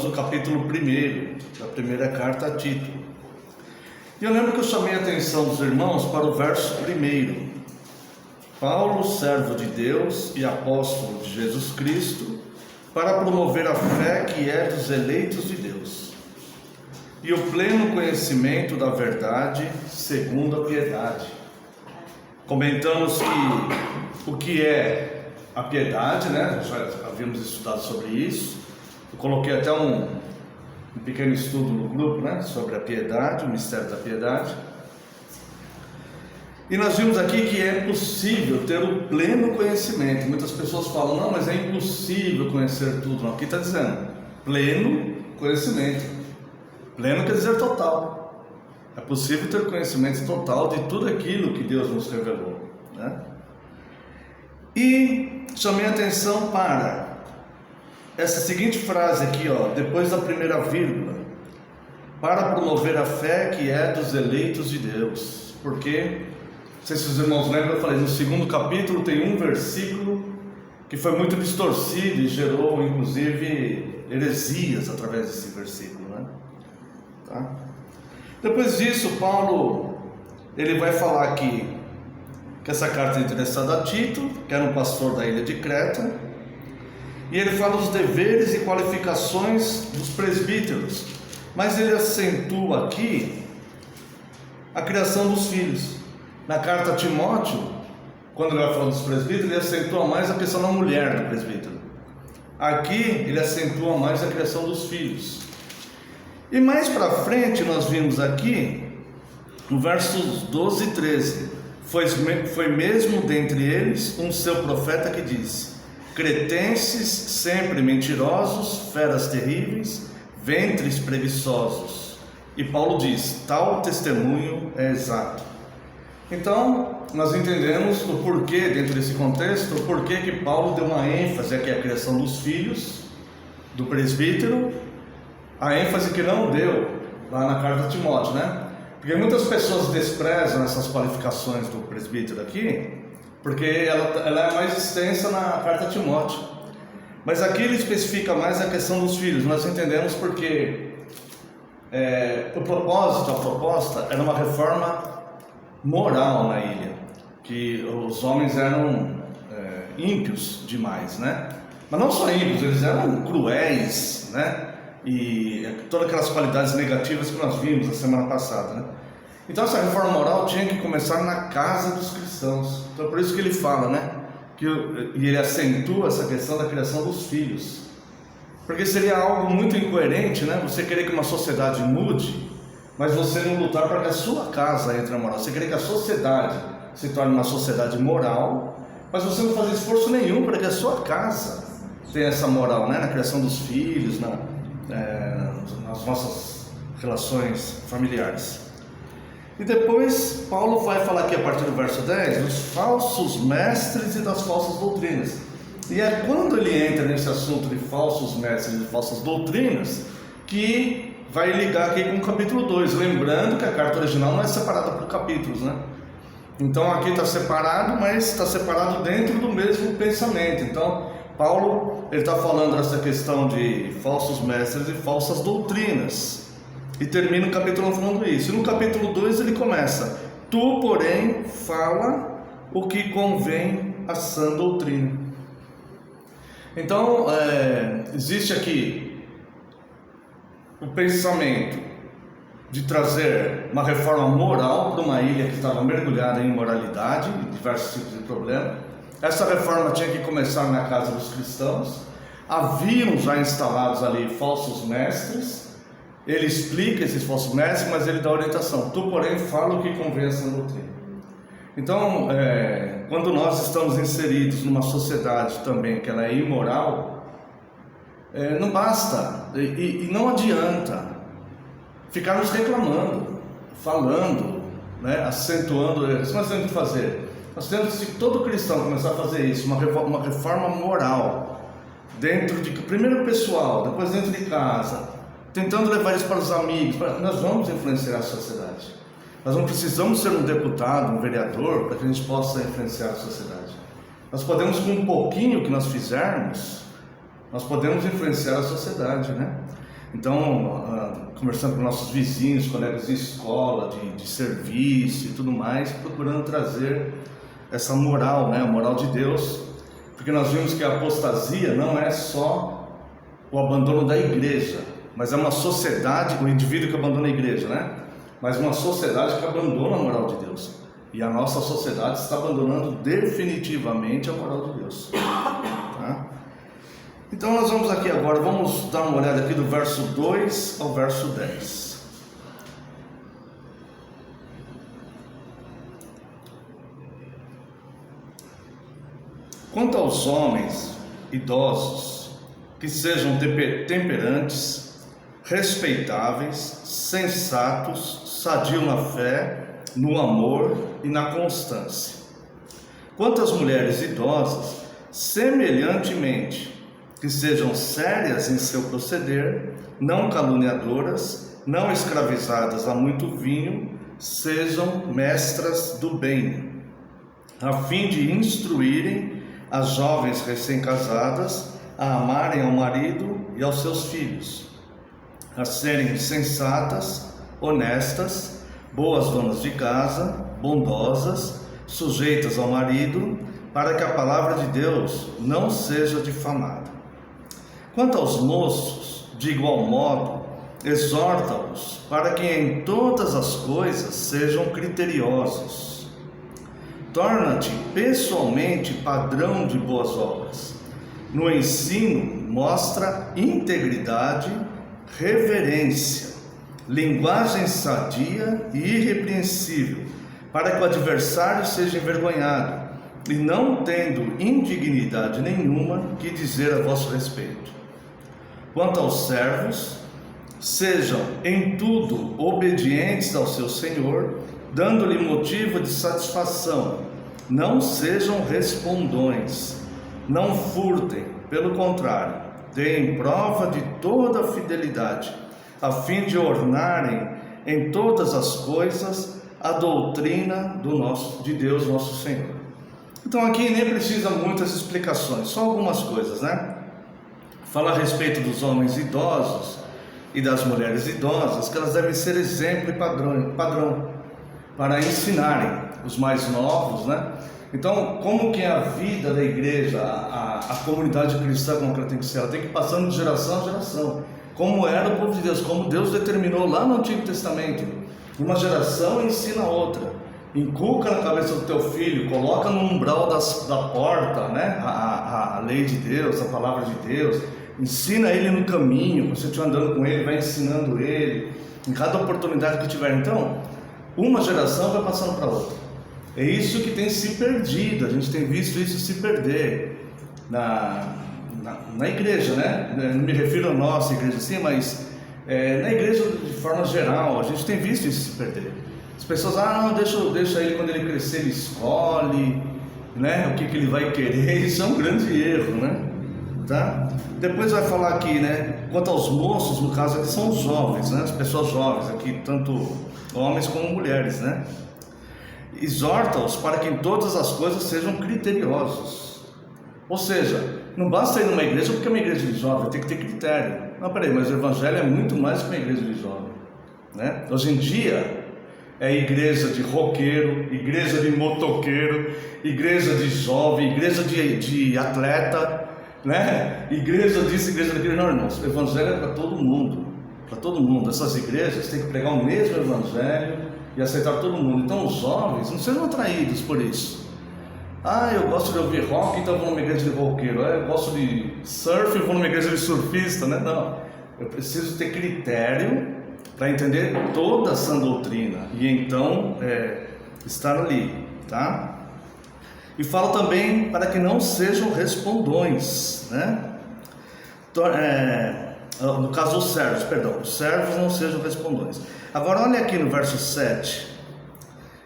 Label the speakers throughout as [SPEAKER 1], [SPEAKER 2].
[SPEAKER 1] O capítulo 1 da primeira carta a Tito. E eu lembro que eu chamei a atenção dos irmãos para o verso 1. Paulo, servo de Deus e apóstolo de Jesus Cristo, para promover a fé que é dos eleitos de Deus, e o pleno conhecimento da verdade segundo a piedade. Comentamos que o que é a piedade, né? Já havíamos estudado sobre isso. Eu coloquei até um pequeno estudo no grupo, né, sobre a piedade, o mistério da piedade. E nós vimos aqui que é possível ter o pleno conhecimento. Muitas pessoas falam, não, mas é impossível conhecer tudo. Não, aqui está dizendo, pleno conhecimento. Pleno quer dizer total. É possível ter conhecimento total de tudo aquilo que Deus nos revelou, né? E chamei a atenção para essa seguinte frase aqui, ó, depois da primeira vírgula: para promover a fé que é dos eleitos de Deus. Porque, não sei se os irmãos lembram, eu falei, no segundo capítulo tem um versículo que foi muito distorcido e gerou, inclusive, heresias através desse versículo, né? Tá? Depois disso, Paulo, ele vai falar aqui que essa carta é endereçada a Tito, que era um pastor da ilha de Creta. E ele fala os deveres e qualificações dos presbíteros, mas ele acentua aqui a criação dos filhos. Na carta a Timóteo, quando ele vai falar dos presbíteros, ele acentua mais a questão da mulher do presbítero. Aqui ele acentua mais a criação dos filhos. E mais para frente nós vimos aqui, no versos 12 e 13, foi mesmo dentre eles um seu profeta que disse: cretenses sempre mentirosos, feras terríveis, ventres preguiçosos. E Paulo diz, tal testemunho é exato. Então, nós entendemos o porquê, dentro desse contexto, o porquê que Paulo deu uma ênfase aqui à criação dos filhos, do presbítero, a ênfase que não deu lá na carta a Timóteo, né? Porque muitas pessoas desprezam essas qualificações do presbítero aqui, porque ela é mais extensa na carta a Timóteo. Mas aqui ele especifica mais a questão dos filhos. Nós entendemos porque a proposta era uma reforma moral na ilha, que os homens eram ímpios demais, né? Mas não só ímpios, eles eram cruéis, né? E todas aquelas qualidades negativas que nós vimos na semana passada, né? Então essa reforma moral tinha que começar na casa dos cristãos. Então é por isso que ele fala, né? E ele acentua essa questão da criação dos filhos. Porque seria algo muito incoerente, né? Você querer que uma sociedade mude, mas você não lutar para que a sua casa entre na moral. Você querer que a sociedade se torne uma sociedade moral, mas você não fazer esforço nenhum para que a sua casa tenha essa moral, né? Na criação dos filhos, nas nossas relações familiares. E depois Paulo vai falar aqui a partir do verso 10 dos falsos mestres e das falsas doutrinas. E é quando ele entra nesse assunto de falsos mestres e falsas doutrinas que vai ligar aqui com o capítulo 2, lembrando que a carta original não é separada por capítulos, né? Então aqui está separado, mas está separado dentro do mesmo pensamento. Então Paulo ele está falando dessa questão de falsos mestres e falsas doutrinas. E termina o capítulo 1 falando isso. E no capítulo 2 ele começa: tu, porém, fala o que convém à sã doutrina. Então, existe aqui o pensamento de trazer uma reforma moral para uma ilha que estava mergulhada em imoralidade, em diversos tipos de problemas. Essa reforma tinha que começar na casa dos cristãos. Haviam já instalados ali falsos mestres. Ele explica esses falsos mestres, mas ele dá orientação. Tu, porém, fala o que convém a sã doutrina. Então, quando nós estamos inseridos numa sociedade também que ela é imoral, não basta e não adianta ficarmos reclamando, falando, né, acentuando isso. Nós temos que fazer. Nós temos, se todo cristão começar a fazer isso, uma reforma moral, dentro de primeiro pessoal, depois dentro de casa, tentando levar isso para os amigos, nós vamos influenciar a sociedade. Nós não precisamos ser um deputado, um vereador, para que a gente possa influenciar a sociedade. Nós podemos, com um pouquinho que nós fizermos, nós podemos influenciar a sociedade, né? Então, conversando com nossos vizinhos, colegas de escola, de serviço e tudo mais, procurando trazer essa moral, né? A moral de Deus, porque nós vimos que a apostasia não é só o abandono da igreja, mas é uma sociedade, o indivíduo que abandona a igreja, né? Mas uma sociedade que abandona a moral de Deus. E a nossa sociedade está abandonando definitivamente a moral de Deus. Tá? Então nós vamos aqui agora, vamos dar uma olhada aqui do verso 2 ao verso 10. Quanto aos homens idosos, que sejam temperantes, respeitáveis, sensatos, sadios na fé, no amor e na constância. Quanto às mulheres idosas, semelhantemente, que sejam sérias em seu proceder, não caluniadoras, não escravizadas a muito vinho, sejam mestras do bem, a fim de instruírem as jovens recém-casadas a amarem ao marido e aos seus filhos, a serem sensatas, honestas, boas donas de casa, bondosas, sujeitas ao marido, para que a palavra de Deus não seja difamada. Quanto aos moços, de igual modo, exorta-os para que em todas as coisas sejam criteriosos. Torna-te pessoalmente padrão de boas obras. No ensino, mostra integridade, reverência, linguagem sadia e irrepreensível, para que o adversário seja envergonhado, e não tendo indignidade nenhuma que dizer a vosso respeito. Quanto aos servos, sejam em tudo obedientes ao seu Senhor, dando-lhe motivo de satisfação. Não sejam respondões, não furtem, pelo contrário, deem prova de toda a fidelidade, a fim de ornarem em todas as coisas a doutrina de Deus nosso Senhor. Então aqui nem precisa muitas explicações, só algumas coisas, né? Fala a respeito dos homens idosos e das mulheres idosas, que elas devem ser exemplo e padrão para ensinarem os mais novos, né? Então, como que é a vida da igreja, a comunidade cristã, como que ela tem que ser? Ela tem que ir passando de geração a geração, como era o povo de Deus, como Deus determinou lá no Antigo Testamento. Uma geração ensina a outra, inculca na cabeça do teu filho, coloca no umbral da porta, né? A lei de Deus, a palavra de Deus, ensina ele no caminho, você estiver andando com ele, vai ensinando ele, em cada oportunidade que tiver. Então, uma geração vai passando para outra. É isso que tem se perdido, a gente tem visto isso se perder na igreja, né? Não me refiro à nossa igreja assim, mas na igreja de forma geral, a gente tem visto isso se perder. As pessoas, não, deixa ele, quando ele crescer, ele escolhe, né? O que ele vai querer. Isso é um grande erro, né? Tá? Depois vai falar aqui, né? Quanto aos moços, no caso aqui são os jovens, né? As pessoas jovens aqui, tanto homens como mulheres, né? Exorta-os para que em todas as coisas sejam criteriosos. Ou seja, não basta ir numa igreja porque é uma igreja de jovem, tem que ter critério. Não, peraí, mas o evangelho é muito mais que uma igreja de jovem, né? Hoje em dia é igreja de roqueiro, igreja de motoqueiro, igreja de jovem, igreja de atleta, né? Igreja disso, igreja daquilo. Não, irmãos, o evangelho é para todo mundo, para todo mundo. Essas igrejas têm que pregar o mesmo evangelho e aceitar todo mundo. Então os jovens não sejam atraídos por isso. Eu gosto de ouvir rock, então vou numa igreja de roqueiro. Eu gosto de surf, vou numa igreja de surfista, né? Não, eu preciso ter critério para entender toda a sã doutrina e então estar ali, tá? E fala também para que não sejam respondões, né? No caso os servos não sejam respondões. Agora olha aqui no verso 7,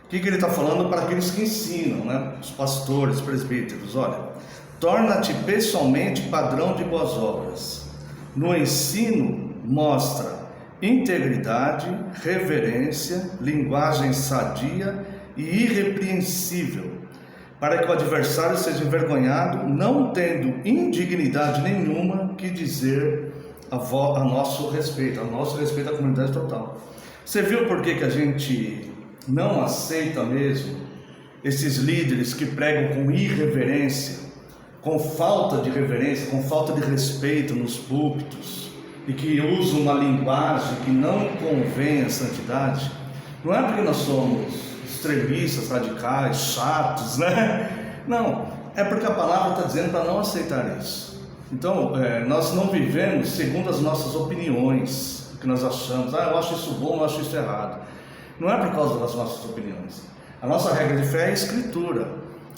[SPEAKER 1] o que ele está falando para aqueles que ensinam, né? Os pastores, presbíteros. Olha, torna-te pessoalmente padrão de boas obras. No ensino mostra integridade, reverência, linguagem sadia e irrepreensível, para que o adversário seja envergonhado, não tendo indignidade nenhuma que dizer a nosso respeito à comunidade total. Você viu por que a gente não aceita mesmo esses líderes que pregam com irreverência, com falta de reverência, com falta de respeito nos púlpitos, e que usam uma linguagem que não convém à santidade? Não é porque nós somos extremistas, radicais, chatos, né? Não, é porque a palavra está dizendo para não aceitar isso. Então, nós não vivemos segundo as nossas opiniões, o que nós achamos, eu acho isso bom, eu acho isso errado. Não é por causa das nossas opiniões. A nossa regra de fé é a Escritura.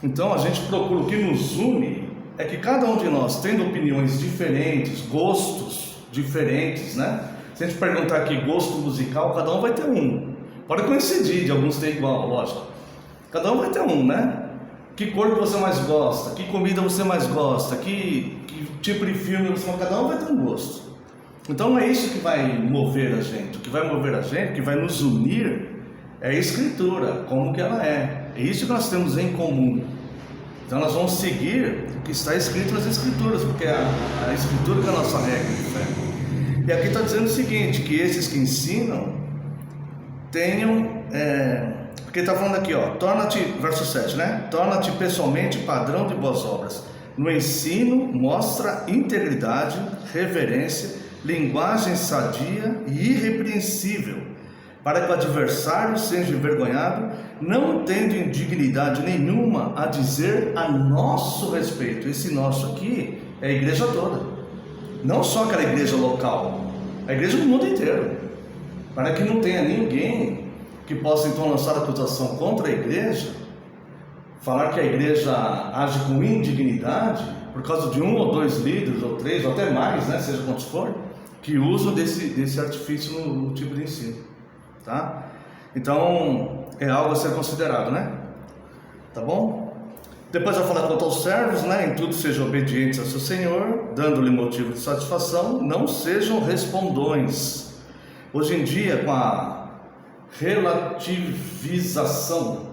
[SPEAKER 1] Então a gente procura, o que nos une é que cada um de nós, tendo opiniões diferentes, gostos diferentes, né? Se a gente perguntar aqui gosto musical, cada um vai ter um. Pode coincidir, de alguns ter igual, lógico. Cada um vai ter um, né? Que cor que você mais gosta, que comida você mais gosta, que tipo de filme você gosta, cada um vai ter um gosto. Então não é isso que vai mover a gente. O que vai mover a gente, o que vai nos unir, é a Escritura, como que ela é. É isso que nós temos em comum. Então nós vamos seguir o que está escrito nas Escrituras, porque a Escritura é a nossa regra de fé. E aqui está dizendo o seguinte, que esses que ensinam tenham, porque está falando aqui, ó, torna-te, verso 7, né? Torna-te pessoalmente padrão de boas obras. No ensino mostra integridade, reverência, linguagem sadia e irrepreensível, para que o adversário seja envergonhado, não tendo indignidade nenhuma a dizer a nosso respeito. Esse nosso aqui é a igreja toda, não só aquela igreja local, a igreja do mundo inteiro, para que não tenha ninguém que possa então lançar acusação contra a igreja, falar que a igreja age com indignidade por causa de um ou dois líderes, ou três, ou até mais, né, seja quantos for, que usam desse artifício no tipo de ensino, tá? Então é algo a ser considerado, né? Tá bom? Depois vai falar quanto aos servos, né? Em tudo sejam obedientes ao seu Senhor, dando-lhe motivo de satisfação, não sejam respondões. Hoje em dia, com a relativização,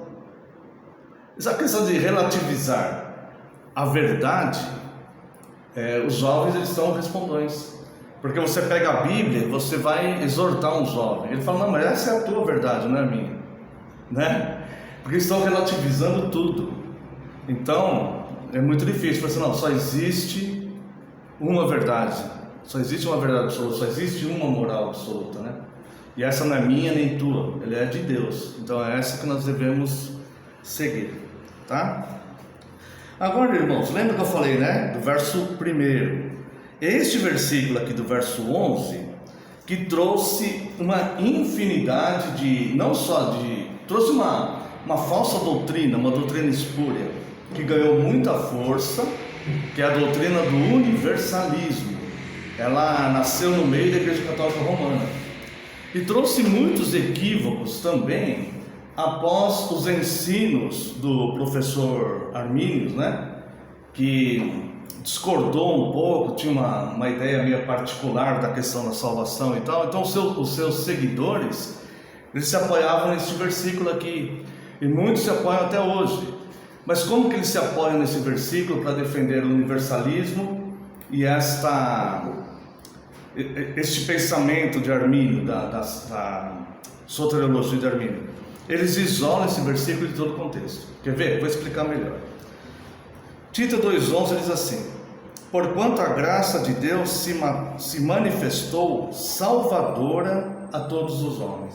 [SPEAKER 1] essa questão de relativizar a verdade, os jovens eles são respondões. Porque você pega a Bíblia e você vai exortar um jovem, ele fala, não, mas essa é a tua verdade, não é a minha, né? Porque eles estão relativizando tudo. Então é muito difícil. Você não, só existe uma verdade, só existe uma verdade absoluta, só existe uma moral absoluta, né? E essa não é minha nem tua, ela é de Deus. Então é essa que nós devemos seguir, tá? Agora, irmãos, lembra que eu falei, né, do verso 1? Este versículo aqui do verso 11, que trouxe uma infinidade de, trouxe uma falsa doutrina, uma doutrina espúria, que ganhou muita força, que é a doutrina do universalismo. Ela nasceu no meio da Igreja Católica Romana, e trouxe muitos equívocos também, após os ensinos do professor Arminius, né, que discordou um pouco, tinha uma ideia meio particular da questão da salvação e tal. Então os seus seguidores, eles se apoiavam nesse versículo aqui, e muitos se apoiam até hoje. Mas como que eles se apoiam nesse versículo para defender o universalismo e este pensamento de Armínio, da soteriologia de Armínio? Eles isolam esse versículo de todo o contexto. Quer ver? Vou explicar melhor. Tito 2,11 diz assim: porquanto a graça de Deus se manifestou salvadora a todos os homens.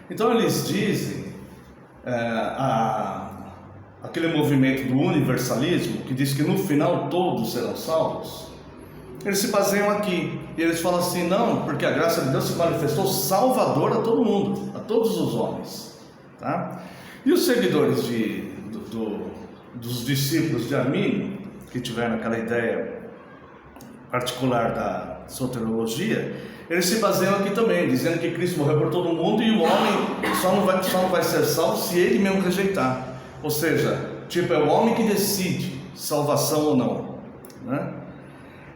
[SPEAKER 1] Então eles dizem, aquele movimento do universalismo, que diz que no final todos serão salvos, eles se baseiam aqui, e eles falam assim, não, porque a graça de Deus se manifestou salvadora a todo mundo, a todos os homens, tá? E os seguidores dos discípulos de Armínio, que tiveram aquela ideia particular da soteriologia, eles se baseiam aqui também, dizendo que Cristo morreu por todo mundo e o homem só não vai ser salvo se ele mesmo rejeitar. Ou seja, é o homem que decide salvação ou não, né?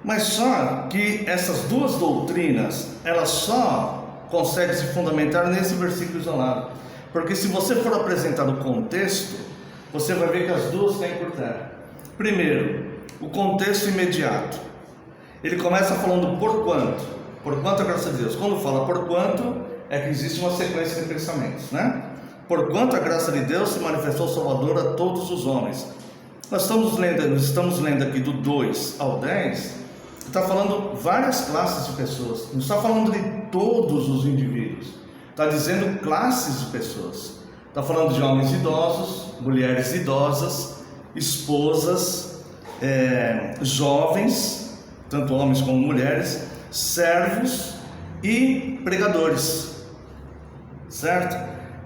[SPEAKER 1] Mas só que essas duas doutrinas, elas só conseguem se fundamentar nesse versículo isolado, porque se você for apresentar o contexto, você vai ver que as duas caem por terra. Primeiro, o contexto imediato. Ele começa falando porquanto. Porquanto a graça de Deus. Quando fala porquanto, é que existe uma sequência de pensamentos, né? Porquanto a graça de Deus se manifestou salvadora a todos os homens. Nós estamos lendo aqui do 2 ao 10, está falando várias classes de pessoas, não está falando de todos os indivíduos, está dizendo classes de pessoas. Está falando de homens idosos, mulheres idosas, esposas, jovens, tanto homens como mulheres, servos e pregadores, certo?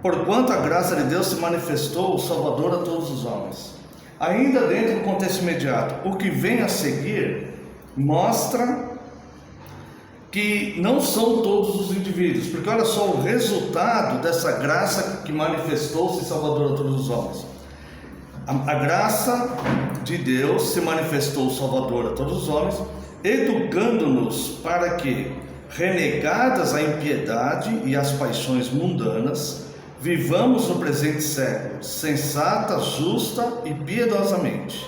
[SPEAKER 1] Porquanto a graça de Deus se manifestou salvador a todos os homens. Ainda dentro do contexto imediato, o que vem a seguir mostra que não são todos os indivíduos, porque olha só o resultado dessa graça que manifestou-se salvador a todos os homens. A graça de Deus se manifestou salvador a todos os homens, educando-nos para que, renegadas a impiedade e as paixões mundanas, vivamos no presente século, sensata, justa e piedosamente,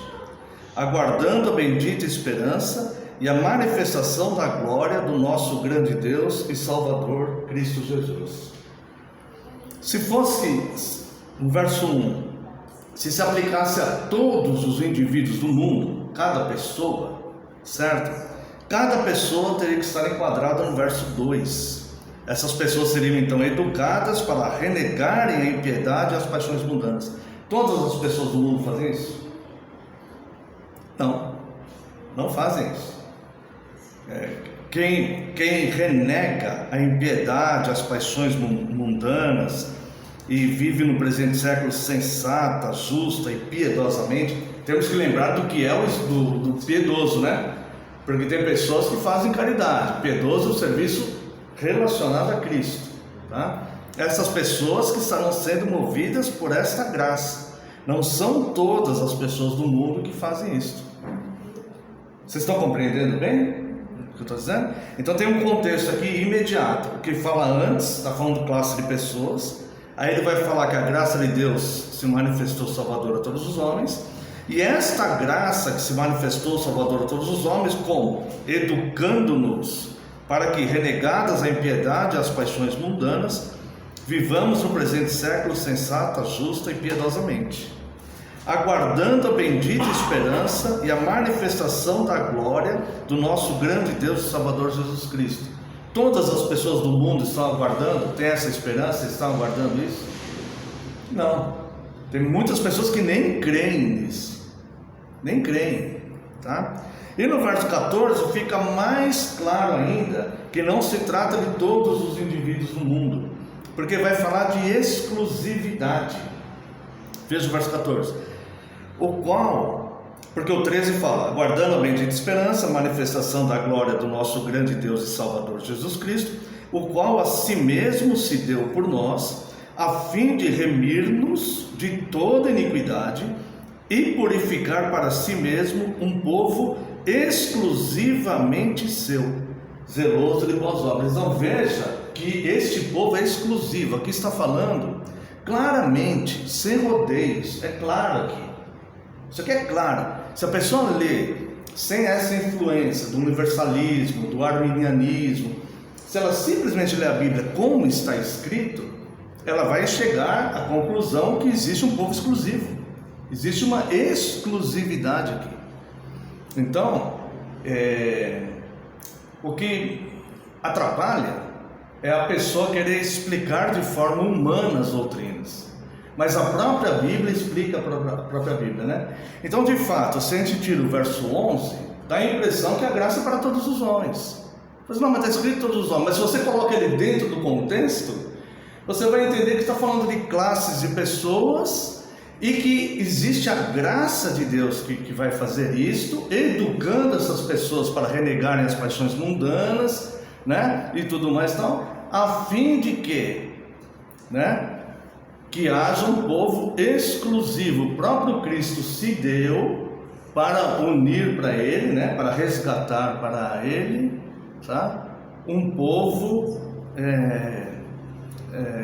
[SPEAKER 1] aguardando a bendita esperança e a manifestação da glória do nosso grande Deus e Salvador, Cristo Jesus. Se fosse, no verso 1, se aplicasse a todos os indivíduos do mundo, cada pessoa, certo? Cada pessoa teria que estar enquadrada no verso 2. Essas pessoas seriam então educadas para renegarem a impiedade e as paixões mundanas. Todas as pessoas do mundo fazem isso? Não fazem isso. Quem renega a impiedade, as paixões mundanas e vive no presente século sensata, justa e piedosamente, temos que lembrar do que é do piedoso, né? Porque tem pessoas que fazem caridade. Piedoso é o serviço relacionado a Cristo, tá? Essas pessoas que estarão sendo movidas por esta graça. Não são todas as pessoas do mundo que fazem isso. Vocês estão compreendendo bem o que eu estou dizendo? Então tem um contexto aqui imediato. O que fala antes, está falando de classe de pessoas. Aí ele vai falar que a graça de Deus se manifestou salvador a todos os homens. E esta graça que se manifestou salvador a todos os homens, como? Educando-nos para que, renegadas a impiedade e as paixões mundanas, vivamos no presente século sensata, justa e piedosamente, aguardando a bendita esperança e a manifestação da glória do nosso grande Deus e Salvador Jesus Cristo. Todas as pessoas do mundo estão aguardando, têm essa esperança, estão aguardando isso? Não. Tem muitas pessoas que nem creem nisso, nem creem, tá? E no verso 14 fica mais claro ainda que não se trata de todos os indivíduos do mundo, porque vai falar de exclusividade. Veja o verso 14. Porque o 13 fala, aguardando a bendita esperança, a manifestação da glória do nosso grande Deus e Salvador Jesus Cristo, o qual a si mesmo se deu por nós, a fim de remir-nos de toda iniquidade e purificar para si mesmo um povo exclusivamente seu, zeloso de boas obras. Então veja que este povo é exclusivo. Aqui está falando claramente, sem rodeios, é claro aqui. Isso aqui é claro. Se a pessoa lê sem essa influência do universalismo, do arminianismo, se ela simplesmente lê a Bíblia como está escrito, ela vai chegar à conclusão que existe um povo exclusivo, existe uma exclusividade aqui. Então, o que atrapalha é a pessoa querer explicar de forma humana as doutrinas, mas a própria Bíblia explica a própria Bíblia, né? Então, de fato, se a gente tira o verso 11, dá a impressão que a graça é para todos os homens. Mas não, mas está escrito todos os homens. Mas se você coloca ele dentro do contexto, você vai entender que está falando de classes de pessoas e que existe a graça de Deus que vai fazer isto, educando essas pessoas para renegarem as paixões mundanas, né? E tudo mais, então, a fim de que, né? Que haja um povo exclusivo. O próprio Cristo se deu para unir para Ele, né? Para resgatar para Ele, tá? Um povo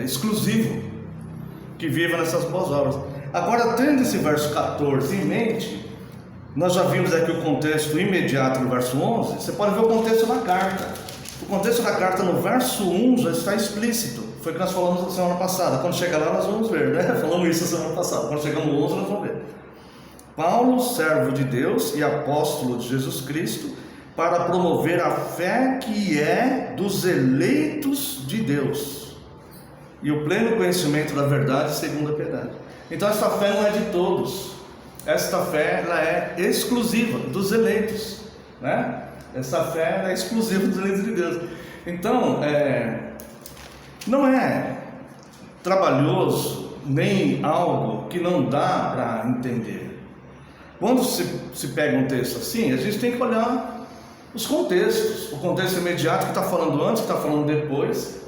[SPEAKER 1] exclusivo, que viva nessas boas obras. Agora, tendo esse verso 14 em mente, nós já vimos aqui o contexto imediato no verso 11, você pode ver o contexto da carta. O contexto da carta no verso 1 já está explícito. Foi o que nós falamos na semana passada. Quando chegar lá nós vamos ver, né? Falamos isso na semana passada. Quando chegar no 11 nós vamos ver. Paulo, servo de Deus e apóstolo de Jesus Cristo, para promover a fé que é dos eleitos de Deus e o pleno conhecimento da verdade segundo a piedade. Então essa fé não é de todos. Esta fé ela é exclusiva dos eleitos, né? Essa fé é exclusiva dos eleitos de Deus. Então, não é trabalhoso, nem algo que não dá para entender. Quando se pega um texto assim, a gente tem que olhar os contextos. O contexto imediato que está falando antes, que está falando depois,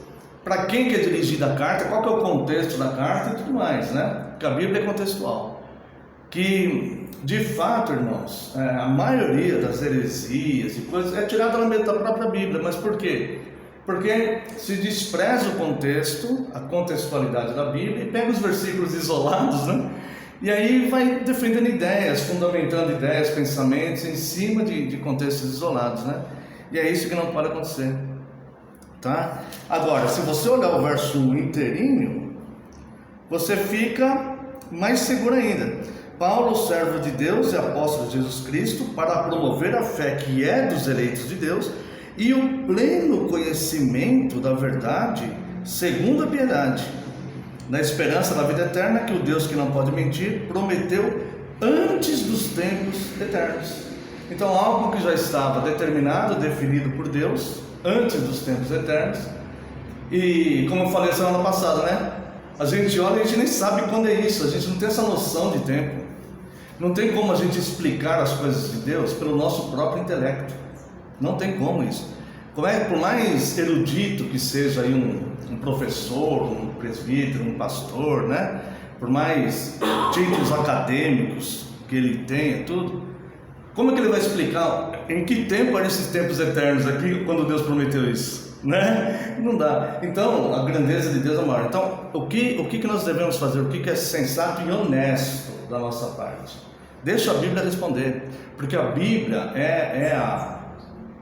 [SPEAKER 1] para quem que é dirigida a carta, qual que é o contexto da carta e tudo mais, né? Porque a Bíblia é contextual. Que, de fato, irmãos, a maioria das heresias e coisas é tirada da própria Bíblia. Mas por quê? Porque se despreza o contexto, a contextualidade da Bíblia, e pega os versículos isolados, né? E aí vai defendendo ideias, fundamentando ideias, pensamentos em cima de contextos isolados, né? E é isso que não pode acontecer, tá? Agora, se você olhar o verso inteirinho, você fica mais seguro ainda. Paulo, servo de Deus e apóstolo de Jesus Cristo, para promover a fé que é dos eleitos de Deus e o pleno conhecimento da verdade segundo a piedade, na esperança da vida eterna que o Deus que não pode mentir prometeu antes dos tempos eternos. Então, algo que já estava determinado, definido por Deus antes dos tempos eternos. E como eu falei semana passada, né? A gente olha e a gente nem sabe quando é isso. A gente não tem essa noção de tempo. Não tem como a gente explicar as coisas de Deus pelo nosso próprio intelecto. Não tem como isso. Por mais erudito que seja aí um professor, um presbítero, um pastor, né? Por mais títulos acadêmicos que ele tenha, tudo, como é que ele vai explicar em que tempo eram esses tempos eternos aqui, quando Deus prometeu isso, né? Não dá. Então, a grandeza de Deus é maior. Então, o que nós devemos fazer? O que é sensato e honesto da nossa parte? Deixa a Bíblia responder, porque a Bíblia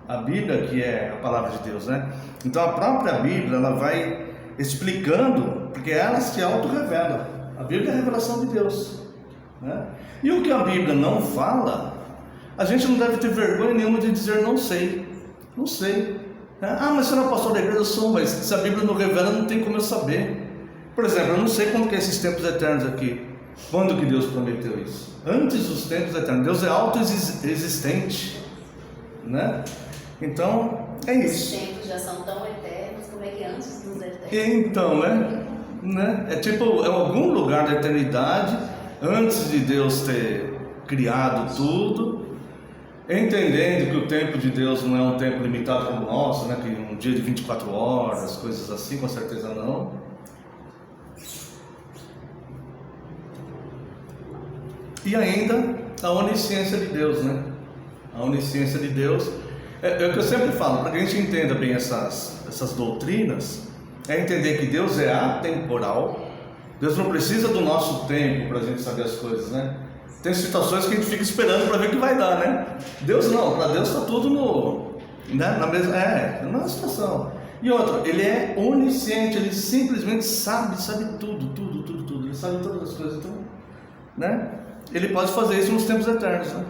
[SPEAKER 1] a Bíblia que é a palavra de Deus, né? Então a própria Bíblia ela vai explicando, porque ela se auto-revela. A Bíblia é a revelação de Deus, né? E o que a Bíblia não fala, a gente não deve ter vergonha nenhuma de dizer não sei, não sei. Ah, mas você não é pastor da igreja? Eu sou, mas se a Bíblia não revela, não tem como eu saber. Por exemplo, eu não sei quando que é esses tempos eternos aqui. Quando que Deus prometeu isso? Antes dos tempos eternos. Deus é autoexistente, né? Então, é isso.
[SPEAKER 2] Os tempos já são tão eternos, como é que antes dos eternos?
[SPEAKER 1] Então, né? É tipo, é algum lugar da eternidade, antes de Deus ter criado tudo, entendendo que o tempo de Deus não é um tempo limitado como o nosso, né? Que um dia de 24 horas, coisas assim, com certeza não. E ainda a onisciência de Deus, né? A onisciência de Deus é o que eu sempre falo, para que a gente entenda bem essas doutrinas, é entender que Deus é atemporal. Deus não precisa do nosso tempo para a gente saber as coisas, né? Tem situações que a gente fica esperando para ver o que vai dar, né? Deus não, para Deus está tudo na mesma situação. E outra, Ele é onisciente, Ele simplesmente sabe tudo. Ele sabe todas as coisas, então, né? Ele pode fazer isso nos tempos eternos, né?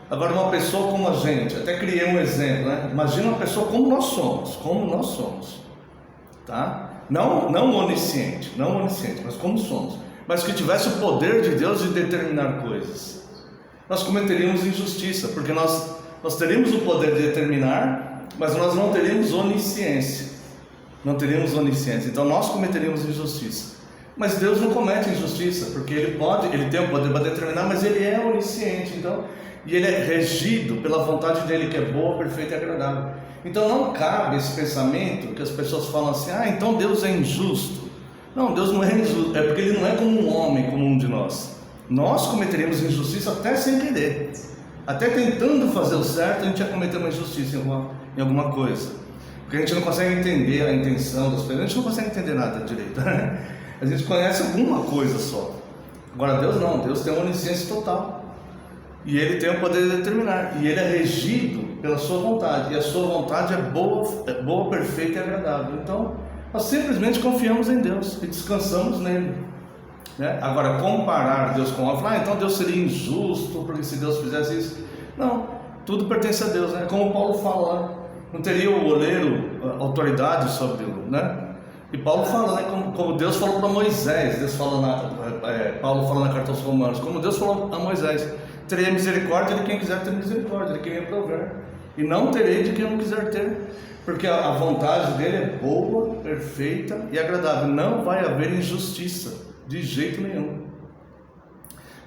[SPEAKER 1] Agora, uma pessoa como a gente, até criei um exemplo, né? Imagina uma pessoa como nós somos, tá? Não onisciente, mas como somos, mas que tivesse o poder de Deus de determinar coisas. Nós cometeríamos injustiça, porque nós teríamos o poder de determinar, mas nós não teríamos onisciência. Então nós cometeríamos injustiça. Mas Deus não comete injustiça, porque Ele tem o poder para determinar, mas Ele é onisciente, então, e Ele é regido pela vontade dEle, que é boa, perfeita e agradável. Então não cabe esse pensamento que as pessoas falam assim, então Deus é injusto. Não, Deus não é injusto, é porque Ele não é como um homem, como um de nós. Nós cometeríamos injustiça até sem querer, até tentando fazer o certo, a gente ia cometer uma injustiça em alguma coisa, porque a gente não consegue entender a intenção das pessoas, a gente não consegue entender nada direito, né? A gente conhece alguma coisa só. Agora Deus não, Deus tem uma onisciência total. E Ele tem o poder de determinar. E Ele é regido pela sua vontade, e a sua vontade é boa, perfeita e agradável. Então, nós simplesmente confiamos em Deus e descansamos nele, né? Agora, comparar Deus com o homem, então Deus seria injusto, porque se Deus fizesse isso, não, tudo pertence a Deus, né? Como Paulo fala lá, não teria o oleiro autoridade sobre o, né? E Paulo fala, né, como Deus falou para Moisés, Paulo fala na carta aos Romanos, como Deus falou a Moisés: terei misericórdia de quem quiser ter misericórdia, de quem me prover, e não terei de quem não quiser ter, porque a vontade dele é boa, perfeita e agradável. Não vai haver injustiça, de jeito nenhum,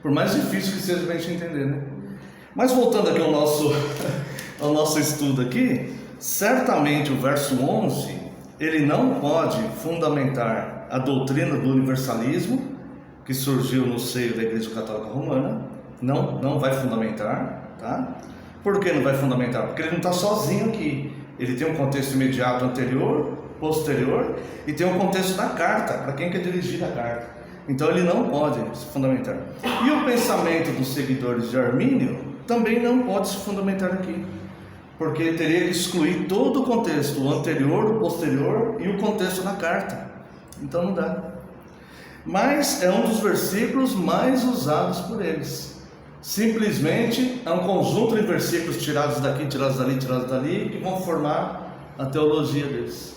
[SPEAKER 1] por mais difícil que seja para a gente entender, né? Mas voltando aqui ao nosso estudo aqui, certamente o verso 11, ele não pode fundamentar a doutrina do universalismo, que surgiu no seio da Igreja Católica Romana. Não vai fundamentar, tá? Por que não vai fundamentar? Porque ele não está sozinho aqui. Ele tem um contexto imediato anterior, posterior, e tem um contexto da carta, para quem quer dirigir a carta. Então ele não pode se fundamentar. E o pensamento dos seguidores de Armínio também não pode se fundamentar aqui, porque teria que excluir todo o contexto, o anterior, o posterior e o contexto da carta. Então não dá. Mas é um dos versículos mais usados por eles. Simplesmente é um conjunto de versículos tirados daqui, tirados dali, que vão formar a teologia deles.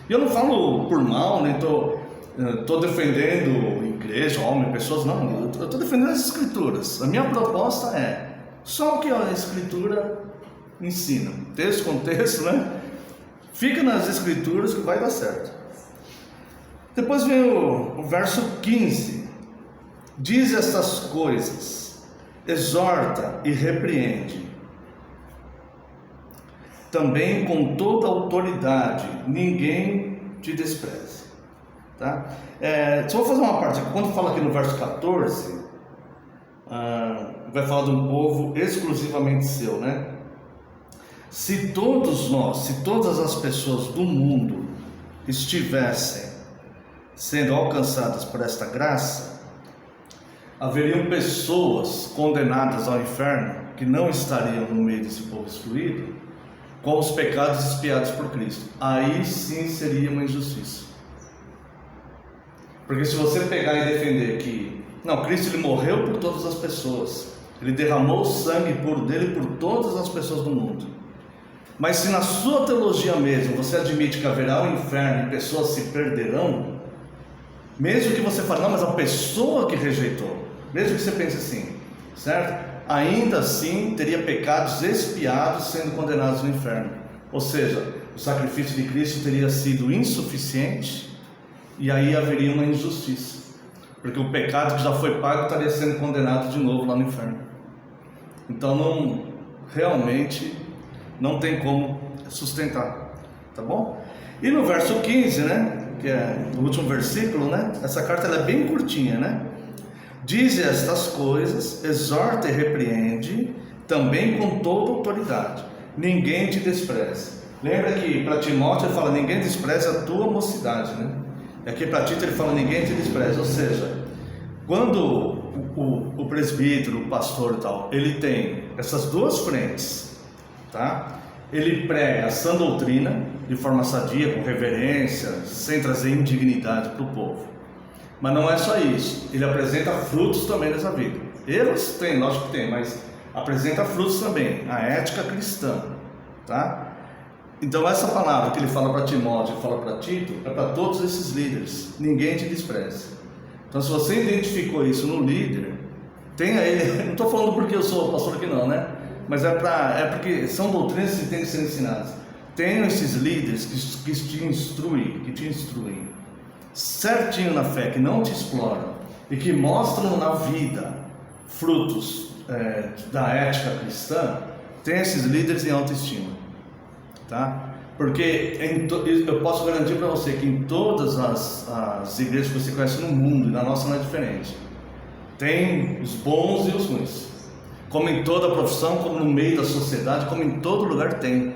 [SPEAKER 1] E eu não falo por mal, nem estou defendendo igreja, homem, pessoas, não. Eu estou defendendo as escrituras. A minha proposta é só o que a escritura ensina, texto com texto, né? Fica nas escrituras que vai dar certo. Depois vem o verso 15: diz estas coisas, exorta e repreende, também com toda autoridade, ninguém te despreze, tá? Só vou fazer uma parte, quando fala aqui no verso 14, vai falar de um povo exclusivamente seu, né? Se todos nós, se todas as pessoas do mundo estivessem sendo alcançadas por esta graça, haveriam pessoas condenadas ao inferno que não estariam no meio desse povo excluído, com os pecados expiados por Cristo. Aí sim seria uma injustiça. Porque se você pegar e defender que não, Cristo ele morreu por todas as pessoas, ele derramou o sangue puro dele por todas as pessoas do mundo, mas se na sua teologia mesmo você admite que haverá um inferno e pessoas se perderão, mesmo que você fale, não, mas a pessoa que rejeitou, mesmo que você pense assim, certo? Ainda assim teria pecados expiados sendo condenados no inferno. Ou seja, o sacrifício de Cristo teria sido insuficiente, e aí haveria uma injustiça, porque o pecado que já foi pago estaria sendo condenado de novo lá no inferno. Então realmente não tem como sustentar, tá bom? E no verso 15, né, que é o último versículo, né, essa carta ela é bem curtinha, né? Diz estas coisas, exorta e repreende, também com toda autoridade, ninguém te despreze. Lembra que para Timóteo ele fala, ninguém despreze a tua mocidade, né? E aqui para Tito ele fala, ninguém te despreze. Ou seja, quando o presbítero, o pastor e tal, ele tem essas duas frentes, tá? Ele prega a sã doutrina de forma sadia, com reverência, sem trazer indignidade para o povo. Mas não é só isso, ele apresenta frutos também nessa vida. Eles têm, lógico que tem, mas apresenta frutos também, a ética cristã, tá? Então essa palavra que ele fala para Timóteo, fala para Tito, é para todos esses líderes, ninguém te despreze. Então se você identificou isso no líder, tenha ele, não estou falando porque eu sou pastor aqui não, né? Mas é porque são doutrinas que têm que ser ensinadas. Tenham esses líderes que te instruem certinho na fé, que não te exploram e que mostram na vida frutos da ética cristã. Tenha esses líderes em autoestima, tá? Porque eu posso garantir para você que em todas as igrejas que você conhece no mundo, e na nossa não é diferente, tem os bons e os ruins, como em toda profissão, como no meio da sociedade, como em todo lugar tem,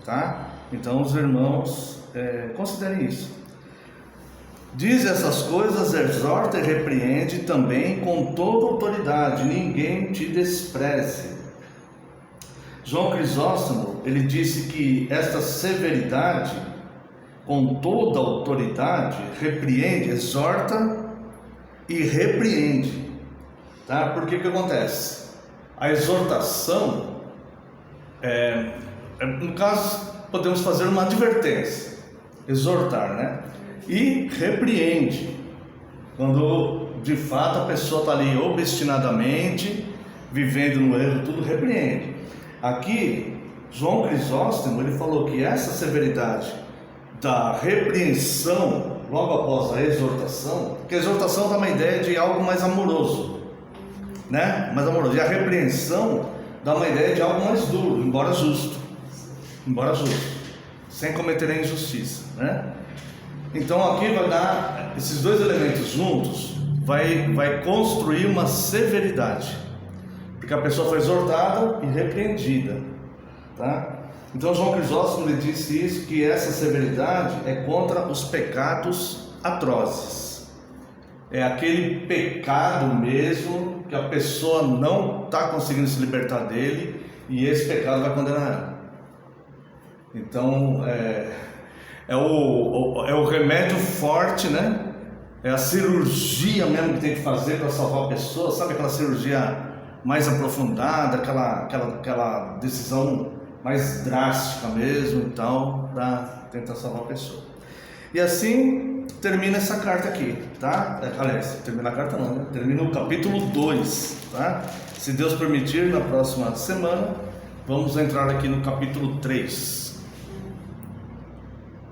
[SPEAKER 1] tá? Então os irmãos considerem isso. Diz essas coisas, exorta e repreende também com toda autoridade, ninguém te despreze. João Crisóstomo, ele disse que esta severidade, com toda autoridade, repreende, exorta e repreende, tá? Porque que acontece? A exortação, no caso, podemos fazer uma advertência, exortar, né? E repreende, quando de fato a pessoa está ali obstinadamente, vivendo no erro, tudo repreende. Aqui, João Crisóstomo, ele falou que essa severidade da repreensão, logo após a exortação, porque a exortação dá uma ideia de algo mais amoroso, né? Mais amoroso. E a repreensão dá uma ideia de algo mais duro, embora justo, sem cometer a injustiça, né? Então aqui vai dar, esses dois elementos juntos, vai construir uma severidade, porque a pessoa foi exortada e repreendida, tá? Então João Crisóstomo lhe disse isso, que essa severidade é contra os pecados atrozes. É aquele pecado mesmo que a pessoa não está conseguindo se libertar dele, e esse pecado vai condenar ela. Então é o remédio forte, né? É a cirurgia mesmo que tem que fazer para salvar a pessoa. Sabe aquela cirurgia mais aprofundada, aquela decisão mais drástica mesmo e tal, para tentar salvar a pessoa. E assim termina essa carta aqui, tá? Aliás, termina a carta não, né? Termina o capítulo 2, tá? Se Deus permitir, na próxima semana vamos entrar aqui no capítulo 3.